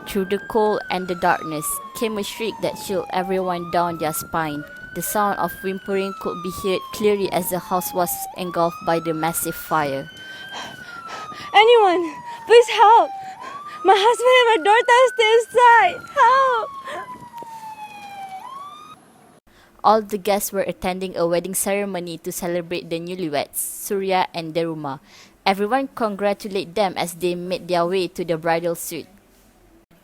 Through the cold and the darkness came a shriek that chilled everyone down their spine. The sound of whimpering could be heard clearly as the house was engulfed by the massive fire. Anyone, please help! My husband and my daughter are still inside. Help! All the guests were attending a wedding ceremony to celebrate the newlyweds, Surya and Deruma. Everyone congratulated them as they made their way to the bridal suite.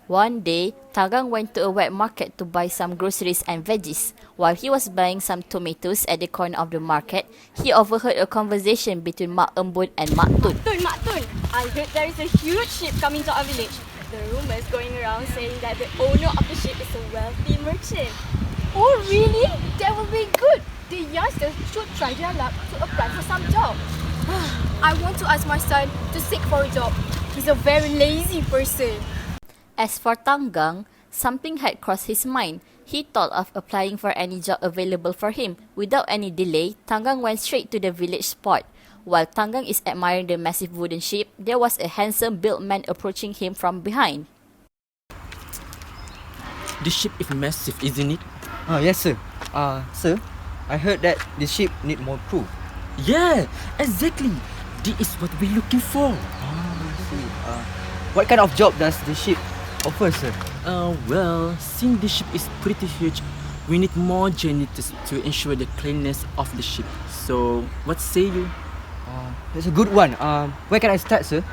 One day, Tanggang went to a wet market to buy some groceries and veggies. While he was buying some tomatoes at the corner of the market, he overheard a conversation between Mak Embun and Mak Tun. Mak Tun, I heard there is a huge ship coming to our village. The rumors going around saying that the owner of the ship is a wealthy merchant. Oh really? That will be good. The youngsters should try their luck to apply for some job. I want to ask my son to seek for a job. He's a very lazy person. As for Tanggang, something had crossed his mind. He thought of applying for any job available for him. Without any delay, Tanggang went straight to the village spot. While Tanggang is admiring the massive wooden ship, there was a handsome-built man approaching him from behind. This ship is massive, isn't it? Yes, sir. Sir, I heard that the ship need more crew. Yeah, exactly. This is what we're looking for. I see. What kind of job does the ship offer, sir? Well, since the ship is pretty huge, we need more janitors to ensure the cleanliness of the ship. So, what say you? That's a good one. Where can I start, sir?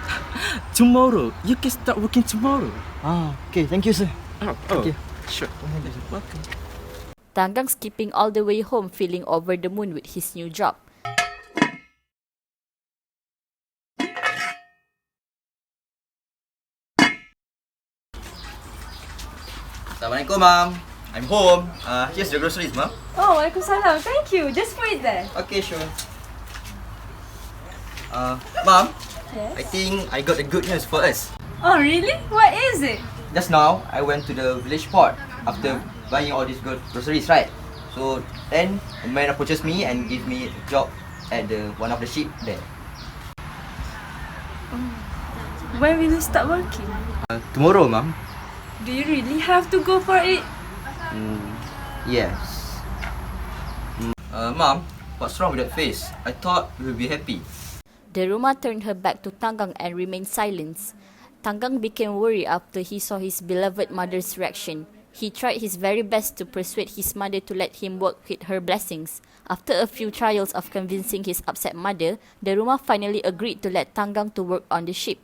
Tomorrow. You can start working tomorrow. Okay. Thank you, sir. Thank you. Sure. Welcome. Tanggang skipping all the way home, feeling over the moon with his new job. Assalamualaikum, Mom. I'm home. Here's the groceries, Mom. Oh, Waalaikumsalam. Thank you. Just put it there. Okay, sure. Mom, Yes? I think I got the good news for us. Oh, really? What is it? Just now, I went to the village port after buying all these groceries, right? So then, a man approaches me and gives me a job at one of the ship there. When will you start working? Tomorrow, Mom. Do you really have to go for it? Yes. Mom, what's wrong with that face? I thought we would be happy. Deruma turned her back to Tanggang and remained silent. Tanggang became worried after he saw his beloved mother's reaction. He tried his very best to persuade his mother to let him work with her blessings. After a few trials of convincing his upset mother, Deruma finally agreed to let Tanggang to work on the ship.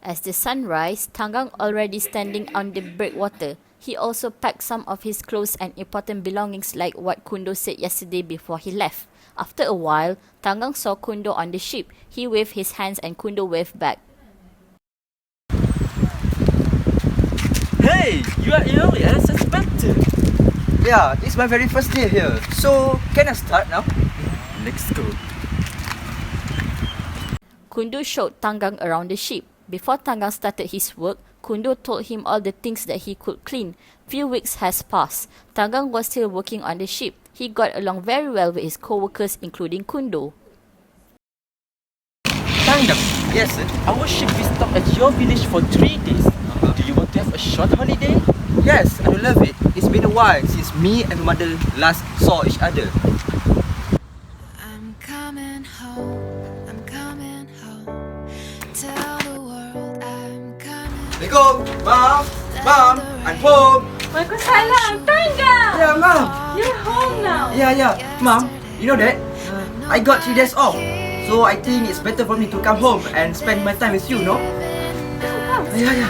As the sun rose, Tanggang already standing on the breakwater. He also packed some of his clothes and important belongings like what Kundo said yesterday before he left. After a while, Tanggang saw Kundo on the ship. He waved his hands and Kundo waved back. Hey, you are early as expected. Yeah, it's my very first day here. So, can I start now? Let's go. Kundo showed Tanggang around the ship. Before Tanggang started his work, Kundo told him all the things that he could clean. Few weeks has passed. Tanggang was still working on the ship. He got along very well with his co-workers, including Kundo. Tanggang, Yes, sir. our ship is stopped at your village for 3 days. Do you want to have a short holiday? Yes, I do love it. It's been a while since me and my mother last saw each other. I'm coming home, I'm coming home. Tell the world I'm coming. Assalamualaikum, Mom. Mom, I'm home. Waalaikumsalam. Tanggang! Yeah, Mom. You're home now. Yeah. Mom, you know that? I got 3 days off. So I think it's better for me to come home and spend my time with you, no? Yeah.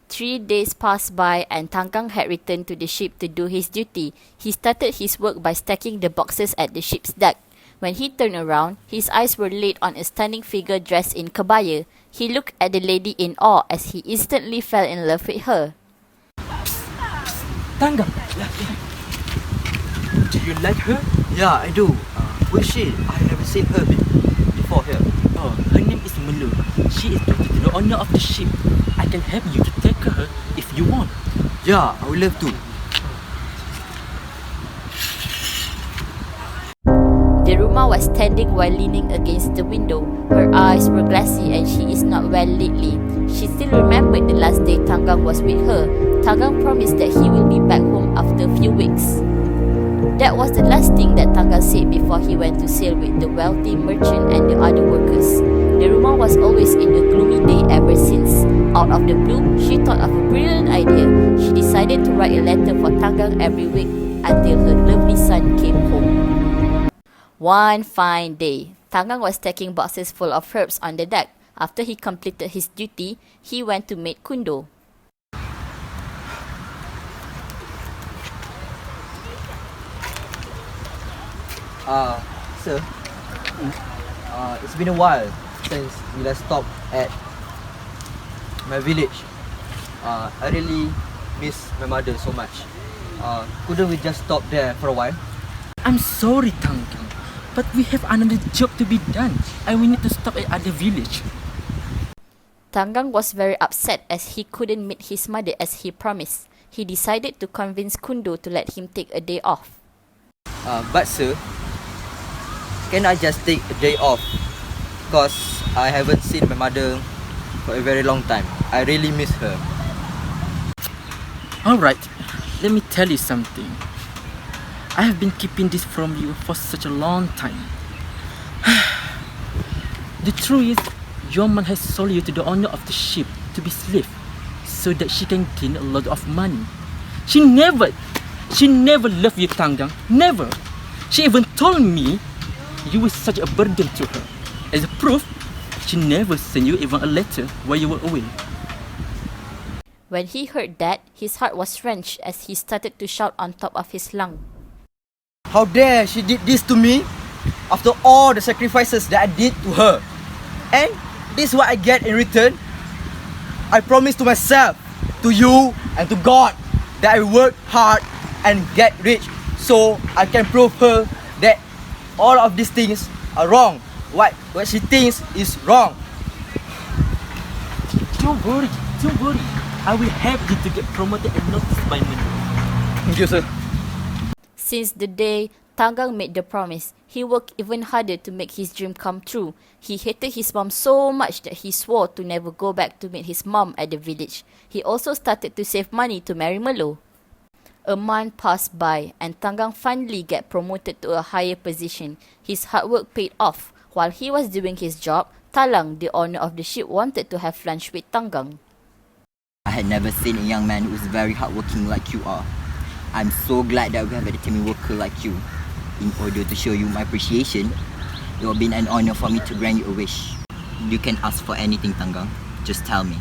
3 days passed by and Tanggang had returned to the ship to do his duty. He started his work by stacking the boxes at the ship's deck. When he turned around, his eyes were laid on a stunning figure dressed in kebaya. He looked at the lady in awe as he instantly fell in love with her. Tanggang, do you like her? Yeah, I do. Who is she? I never seen her before here. Oh, her name is Melu. She is daughter to the owner of the ship. I can help you to take her if you want. Yeah, I would love to. Deruma Daruma was standing while leaning against the window. Her eyes were glassy and she is not well lately. She still remembered the last day Tanggang was with her. Tanggang promised that he will be back home after a few weeks. That was the last thing that Tanggang said before he went to sail with the wealthy merchant and the other workers. Daruma was always in a gloomy day ever since. Out of the blue, she thought of a brilliant idea. She decided to write a letter for Tanggang every week until her lovely son came home. One fine day, Tanggang was stacking boxes full of herbs on the deck. After he completed his duty, he went to meet Kundo. Sir, it's been a while since we last stopped at my village. I really miss my mother so much. Couldn't we just stop there for a while? I'm sorry, Tanggang, but we have another job to be done and we need to stop at other village. Tanggang was very upset as he couldn't meet his mother as he promised. He decided to convince Kundo to let him take a day off. But sir, can I just take a day off? Because I haven't seen my mother for a very long time. I really miss her. Alright, let me tell you something. I have been keeping this from you for such a long time. The truth is, your mom has sold you to the owner of the ship to be slave so that she can gain a lot of money. She never loved you, Tanggang. Never. She even told me you were such a burden to her. As a proof, she never sent you even a letter while you were away. When he heard that, his heart was wrenched as he started to shout on top of his lung. How dare she did this to me after all the sacrifices that I did to her. And this is what I get in return. I promise to myself, to you and to God that I work hard and get rich so I can prove her that all of these things are wrong. What she thinks is wrong. Don't worry. I will help you to get promoted and noticed by me. Thank you, sir. Since the day Tanggang made the promise, he worked even harder to make his dream come true. He hated his mom so much that he swore to never go back to meet his mom at the village. He also started to save money to marry Melo. A month passed by and Tanggang finally got promoted to a higher position. His hard work paid off. While he was doing his job, Talang, the owner of the ship, wanted to have lunch with Tanggang. I had never seen a young man who was very hardworking like you are. I'm so glad that we have a determined worker like you. In order to show you my appreciation, it will be an honor for me to grant you a wish. You can ask for anything, Tanggang. Just tell me.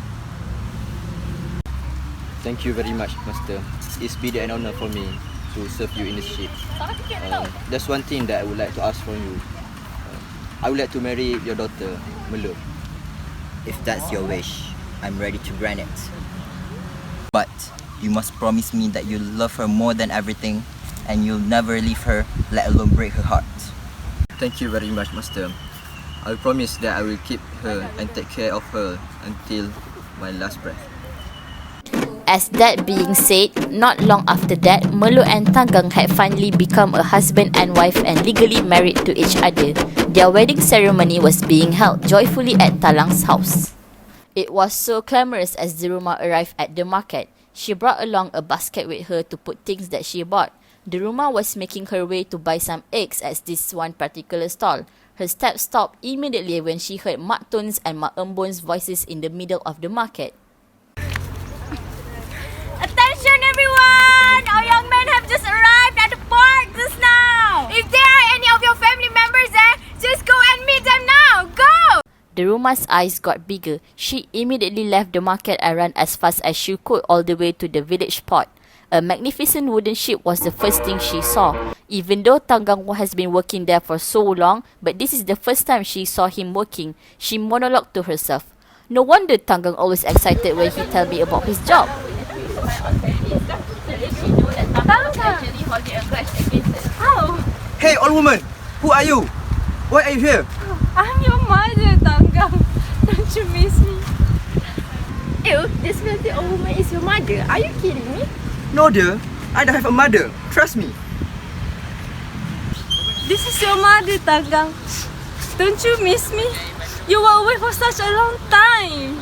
Thank you very much, Master. It's been an honor for me to serve you in this ship. There's one thing that I would like to ask from you. I would like to marry your daughter, Melo. If that's your wish, I'm ready to grant it. But you must promise me that you'll love her more than everything and you'll never leave her, let alone break her heart. Thank you very much, Master. I promise that I will keep her and take care of her until my last breath. As that being said, not long after that, Melo and Tanggang had finally become a husband and wife and legally married to each other. Their wedding ceremony was being held joyfully at Talang's house. It was so glamorous as Daruma arrived at the market. She brought along a basket with her to put things that she bought. Daruma was making her way to buy some eggs at this one particular stall. Her steps stopped immediately when she heard Mak Tun's and Mak Embon's voices in the middle of the market. Attention everyone! Our young men have just arrived at the park just now! If there are any of your family members there, just go and meet them now! Go! Daruma's eyes got bigger. She immediately left the market and ran as fast as she could all the way to the village port. A magnificent wooden ship was the first thing she saw. Even though Tanggang has been working there for so long, but this is the first time she saw him working, she monologued to herself. No wonder Tanggang always excited when he tell me about his job. Hey, old woman! Who are you? Why are you here? I'm your mother, Tanggang. Don't you miss me? Ew, this filthy old woman is your mother. Are you kidding me? No, dear. I don't have a mother. Trust me. This is your mother, Tanggang. Don't you miss me? You were away for such a long time.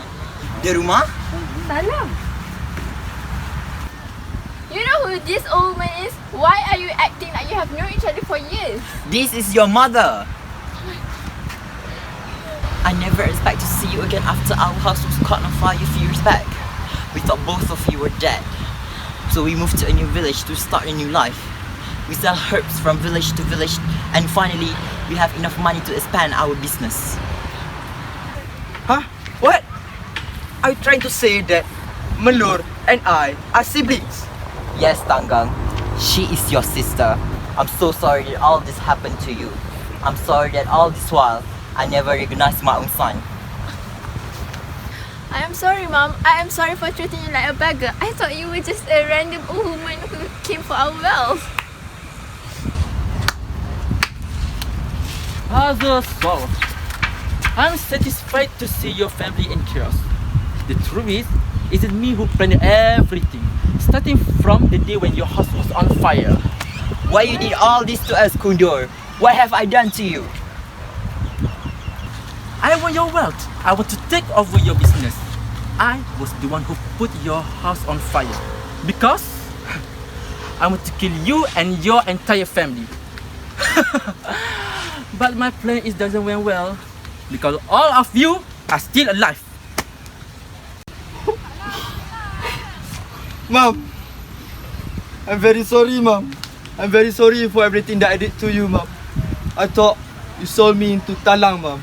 Di rumah? Salam. You know who this old woman is? Why are you acting like you have known each other for years? This is your mother. I never expect to see you again after our house was caught on fire a few years back. We thought both of you were dead. So we moved to a new village to start a new life. We sell herbs from village to village, and finally, we have enough money to expand our business. Huh? What? Are you trying to say that Melur and I are siblings? Yes, Tanggang. She is your sister. I'm so sorry that all this happened to you. I'm sorry that all this while, I never recognized my own son. I am sorry, Mom. I am sorry for treating you like a beggar. I thought you were just a random old woman who came for our wealth. Father Saul, I'm satisfied to see your family in chaos. The truth is, it is me who planned everything, starting from the day when your house was on fire. Why you did all this to us, Kundur? What have I done to you? I want your wealth. I want to take over your business. I was the one who put your house on fire because I want to kill you and your entire family. But my plan doesn't went well because all of you are still alive. Mom, I'm very sorry, Mom. I'm very sorry for everything that I did to you, Mom. I thought you sold me into Talang, Mom.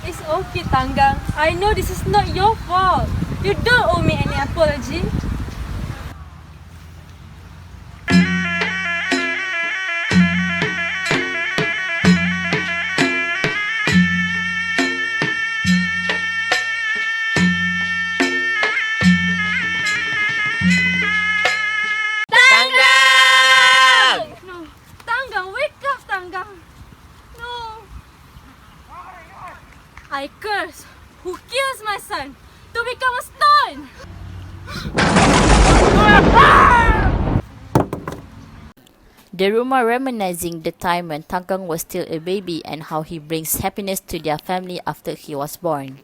It's okay, Tanggang. I know this is not your fault. You don't owe me any apology. No, Tanggang, wake up, Tanggang. No. I curse who kills my son to become a stone. Deruma reminiscing the time when Tanggang was still a baby and how he brings happiness to their family after he was born.